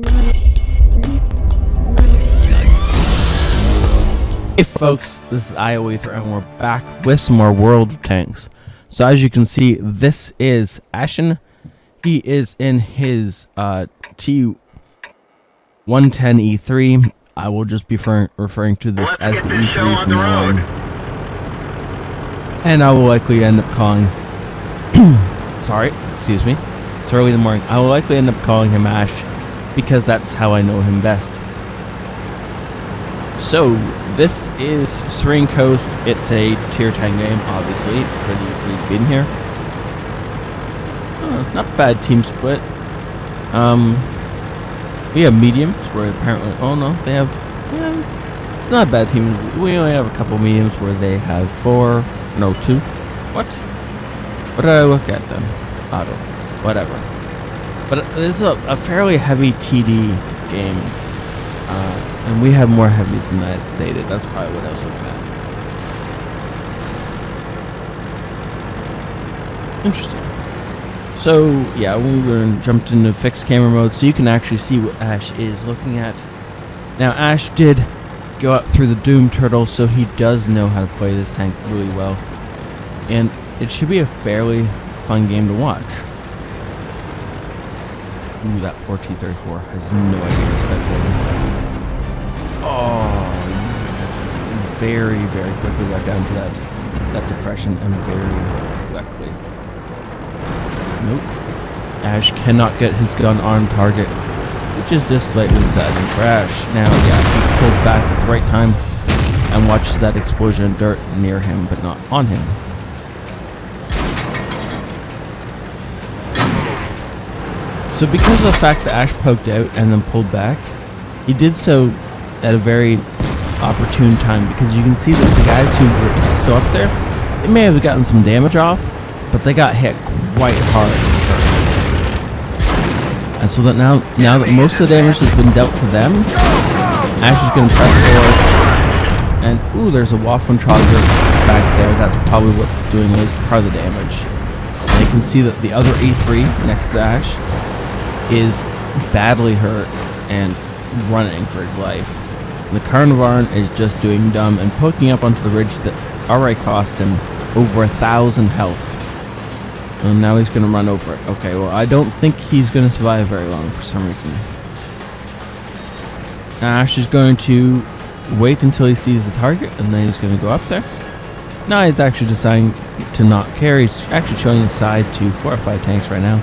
Hey folks, this is ioEther and we're back with some more World of Tanks. So as you can see, this is Ashen. He is in his T110E3. I will just be referring to this as the E3 from now on. And I will likely end up calling... Sorry, excuse me. It's early in the morning. I will likely end up calling him Ash because that's how I know him best. So, this is Serene Coast. It's a tier 10 game, obviously, for the E3 being here. Not bad team split. We have mediums where apparently... Oh no, they have... Yeah, it's not a bad team. We only have a couple mediums where they have 4... No, 2. What? What did I look at then? Auto. Whatever. But it's a fairly heavy TD game. And we have more heavies than that they did. That's probably what I was looking at. Interesting. So, yeah, we're going to jump into fixed camera mode so you can actually see what Ash is looking at. Now, Ash did go up through the Doom Turtle, so he does know how to play this tank really well. And it should be a fairly fun game to watch. Ooh, that poor T-34 has no idea what's spectating. Oh, very, very quickly got down to that depression and very quickly. Nope. Ash cannot get his gun on target, which is just slightly saddening for Ash. Now, yeah, he pulled back at the right time and watches that explosion of dirt near him, but not on him. So because of the fact that Ash poked out and then pulled back, he did so at a very opportune time, because you can see that the guys who were still up there, they may have gotten some damage off, but they got hit quite hard. And so that now that most of the damage has been dealt to them, Ash is going to press forward, and ooh, there's a Waffentrager back there. That's probably what's doing most part of the damage. And you can see that the other E3 next to Ash is badly hurt and running for his life. The Carnivore is just doing dumb and poking up onto the ridge that already cost him over 1,000 health. And now he's going to run over it. Okay, well, I don't think he's going to survive very long for some reason. Ash is going to wait until he sees the target, and then he's going to go up there. Now he's actually deciding to not care. He's actually showing his side to 4 or 5 tanks right now,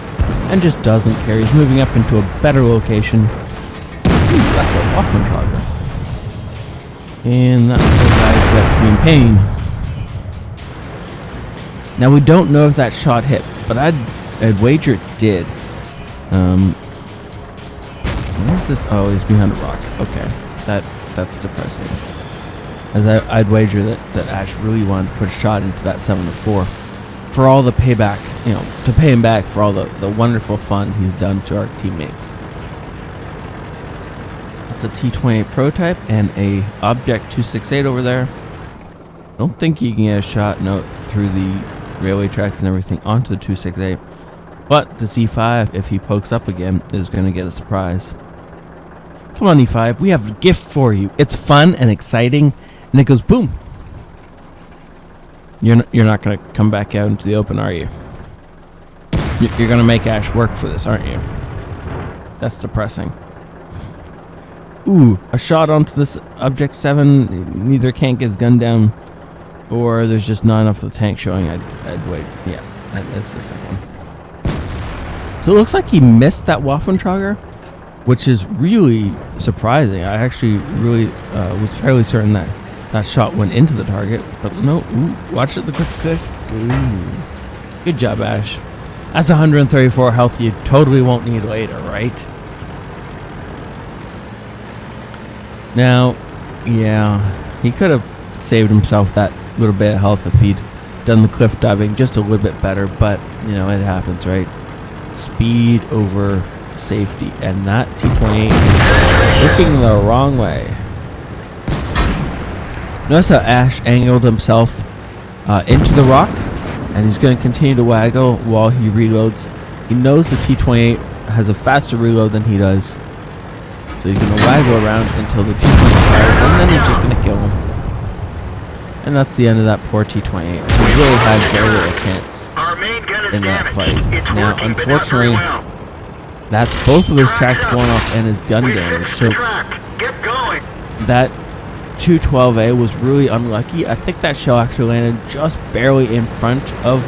and just doesn't care. He's moving up into a better location. Ooh, that's a Waffentrager. And that poor guy's got to be in pain. Now we don't know if that shot hit, but I'd wager it did. Where's this? Oh, he's behind a rock. Okay, that's depressing. As I'd wager that Ash really wanted to put a shot into that 7-4 for all the payback, to pay him back for all the wonderful fun he's done to our teammates. It's a T-28 prototype and a Object 268 over there. I don't think you can get a shot through the railway tracks and everything onto the 268, but the C5, if he pokes up again, is going to get a surprise. Come on, E5, we have a gift for you. It's fun and exciting, and it goes boom. You're not going to come back out into the open, are you? You're going to make Ash work for this, aren't you? That's depressing. Ooh, a shot onto this Object 7. Neither can't get his gun down, or there's just not enough of the tank showing. I'd wait. Yeah, that's the second one. So it looks like he missed that Waffentrager, which is really surprising. I actually really was fairly certain that shot went into the target, but no. Ooh, watch it, the quick push. Good job, Ash. That's 134 health you totally won't need later, right? Now, yeah, he could have saved himself that little bit of health if he'd done the cliff diving just a little bit better, but, it happens, right? Speed over safety, and that T-28 is looking the wrong way. Notice how Ash angled himself into the rock, and he's going to continue to waggle while he reloads. He knows the T-28 has a faster reload than he does, So he's going to waggle around until the T-20 fires, and then he's just going to kill him. And that's the end of that poor T-28. He really had very little chance in that fight. Now, unfortunately, that's both of his tracks blown off and his gun damage. So that 212A was really unlucky. I think that shell actually landed just barely in front of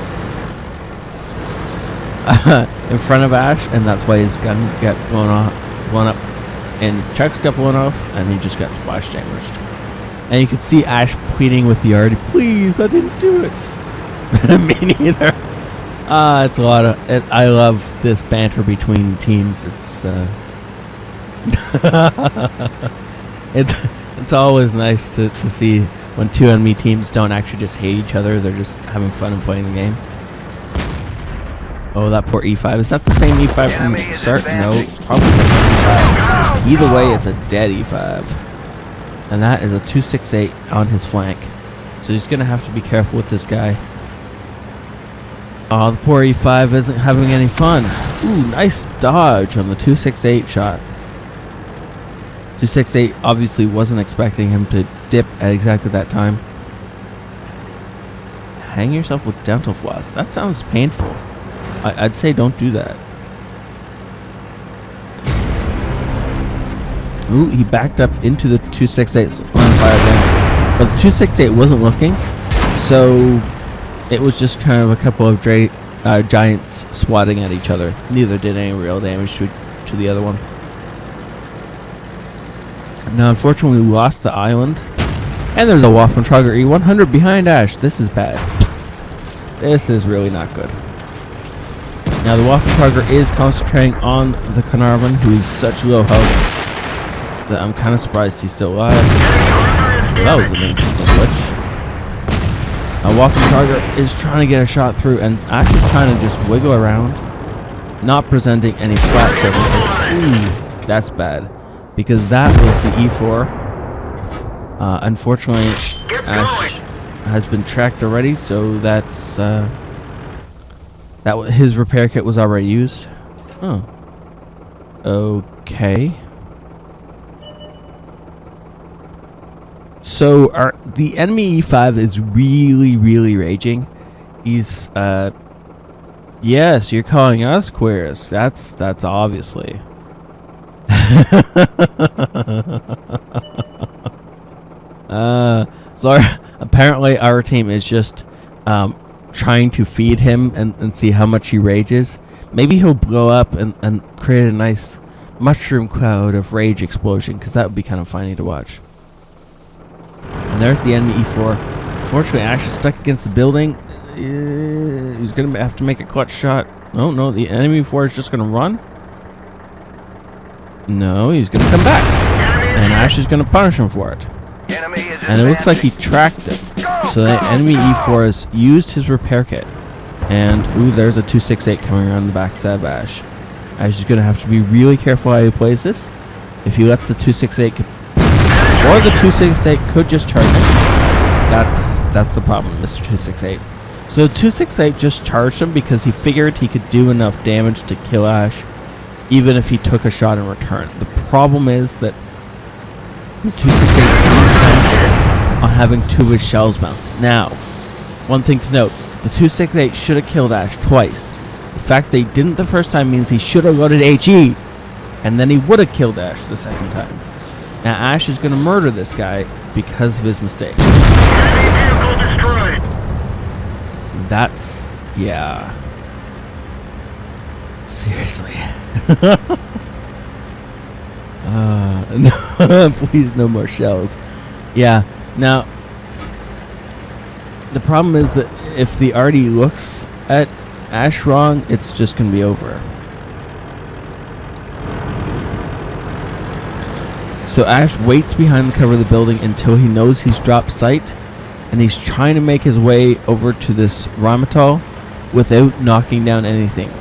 Ash, and that's why his gun got blown up, and his tracks got blown off, and he just got splash damaged. And you can see Ash pleading with the arty, "Please, I didn't do it." Me neither. It's a lot of. I love this banter between teams. It's it's always nice to see when two enemy teams don't actually just hate each other. They're just having fun and playing the game. Oh, that poor E5. Is that the same E5 from the start? No, it's probably E5. Either way, it's a dead E5. And that is a 268 on his flank. So he's going to have to be careful with this guy. Oh, the poor E5 isn't having any fun. Ooh, nice dodge on the 268 shot. 268 obviously wasn't expecting him to dip at exactly that time. Hang yourself with dental floss. That sounds painful. I'd say don't do that. Ooh, he backed up into the 268 line of fire again. But the 268 wasn't looking, so it was just kind of a couple of giants swatting at each other. Neither did any real damage to the other one. Now, unfortunately, we lost the island. And there's a Waffentrager E100 behind Ash. This is bad. This is really not good. Now, the Waffentrager is concentrating on the Carnarvon, who's such low health that I'm kind of surprised he's still alive. That was an interesting glitch. Waffentrager is trying to get a shot through and actually trying to just wiggle around, not presenting any flat surfaces. Ooh, that's bad. Because that was the E4. Unfortunately, Ash has been tracked already, so that's his repair kit was already used. Oh. Okay. So the enemy E5 is really, really raging. He's yes, you're calling us queers. That's obviously. So apparently our team is just trying to feed him and see how much he rages. Maybe he'll blow up and create a nice mushroom cloud of rage explosion, because that would be kind of funny to watch. And there's the enemy E4. Unfortunately, Ash is stuck against the building. He's going to have to make a clutch shot. Oh, no, the enemy E4 is just going to run. No, he's going to come back. And Ash is going to punish him for it. And it looks like he tracked it. So the enemy E4 has used his repair kit. And, ooh, there's a 268 coming around the backside of Ash. Ash is going to have to be really careful how he plays this. If he lets the 268... Or the 268 could just charge him. That's the problem, Mr. 268. So 268 just charged him because he figured he could do enough damage to kill Ash, even if he took a shot in return. The problem is that the 268 didn't on having two of his shells bounce. Now, one thing to note, the 268 should have killed Ash twice. The fact they didn't the first time means he should have loaded HE, and then he would have killed Ash the second time. Now Ash is going to murder this guy because of his mistake. That's... yeah. Seriously. No, please, no more shells. Yeah, now, the problem is that if the arty looks at Ash wrong, it's just going to be over. So Ash waits behind the cover of the building until he knows he's dropped sight, and he's trying to make his way over to this Rheinmetall without knocking down anything.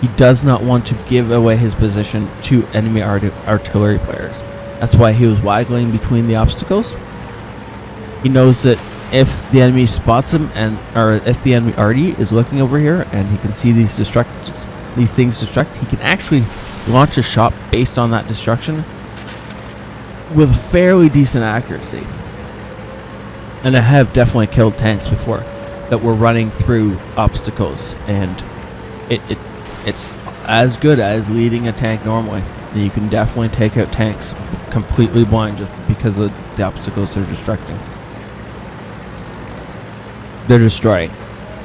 He does not want to give away his position to enemy artillery players. That's why he was waggling between the obstacles. He knows that if the enemy spots him, or if the enemy arty is looking over here and he can see these things destruct, he can actually launch a shot based on that destruction with fairly decent accuracy. And I have definitely killed tanks before that were running through obstacles, and it's as good as leading a tank normally. You can definitely take out tanks completely blind just because of the obstacles they're destructing. They're destroying.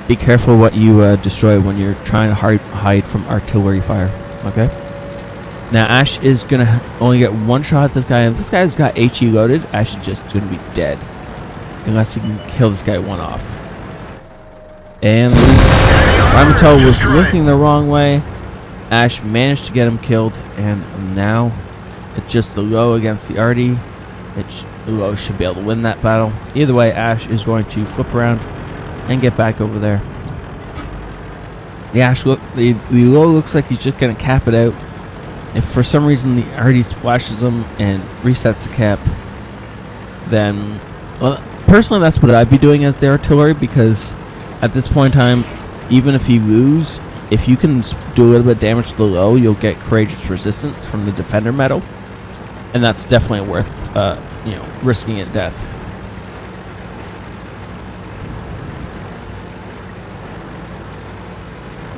Be careful what you destroy when you're trying to hide from artillery fire. Okay. Now Ash is gonna only get one shot at this guy. If this guy's got HE loaded, Ash is just gonna be dead unless he can kill this guy one off. And Ramatel was looking the wrong way. Ash managed to get him killed, and now it's just the low against the arty. The low should be able to win that battle. Either way, Ash is going to flip around and get back over there. The low looks like he's just gonna cap it out. If for some reason the arty splashes him and resets the cap, then, well, personally that's what I'd be doing as the artillery, because at this point in time, even if you lose, if you can do a little bit of damage to the low, you'll get courageous resistance from the defender medal, and that's definitely worth risking at death.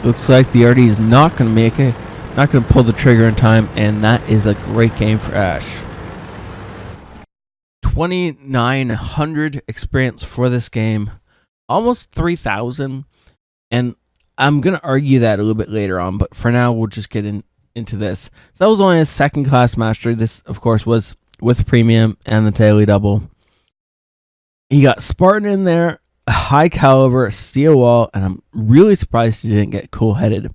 Looks like the arty is not going to make it, not going to pull the trigger in time, and that is a great game for Ash. 2,900 experience for this game, almost 3,000, and I'm going to argue that a little bit later on, but for now we'll just get into this. So that was only his second class mastery. This, of course, was with premium and the daily double. He got Spartan in there, high caliber, steel wall, and I'm really surprised he didn't get cool-headed.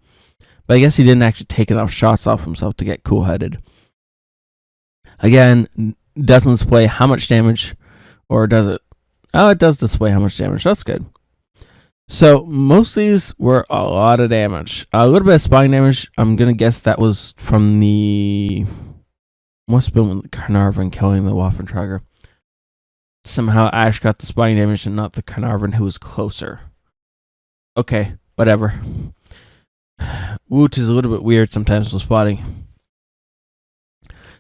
But I guess he didn't actually take enough shots off himself to get cool-headed. Again, doesn't display how much damage, or does it? Oh, it does display how much damage. That's good. So most of these were a lot of damage. A little bit of spine damage. I'm going to guess that was from the... must have been Carnarvon killing the Waffentrager. Somehow Ash got the spine damage and not the Carnarvon, who was closer. Okay, whatever. Woot is a little bit weird sometimes with spotting.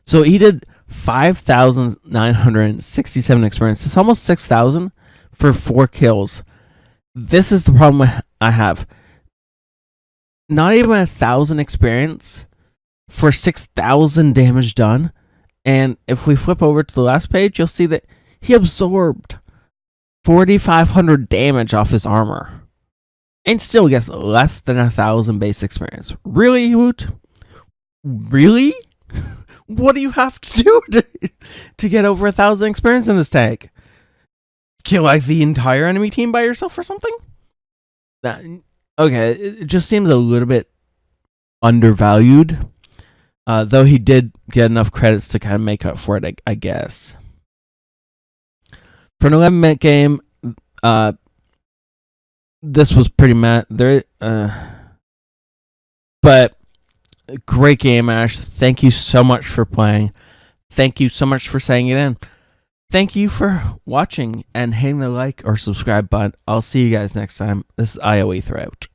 So he did 5,967 experience. It's almost 6,000 for 4 kills. This is the problem I have. Not even 1,000 experience for 6,000 damage done. And if we flip over to the last page, you'll see that he absorbed 4,500 damage off his armor. And still gets less than 1,000 base experience. Really, Woot? Really? What do you have to do to get over 1,000 experience in this tank? Kill like the entire enemy team by yourself or something? Okay, it just seems a little bit undervalued. Though he did get enough credits to kind of make up for it, I guess. For an 11-minute game, this was pretty mad. But great game, Ash. Thank you so much for playing. Thank you so much for saying it in. Thank you for watching and hitting the like or subscribe button. I'll see you guys next time. This is ioEther out.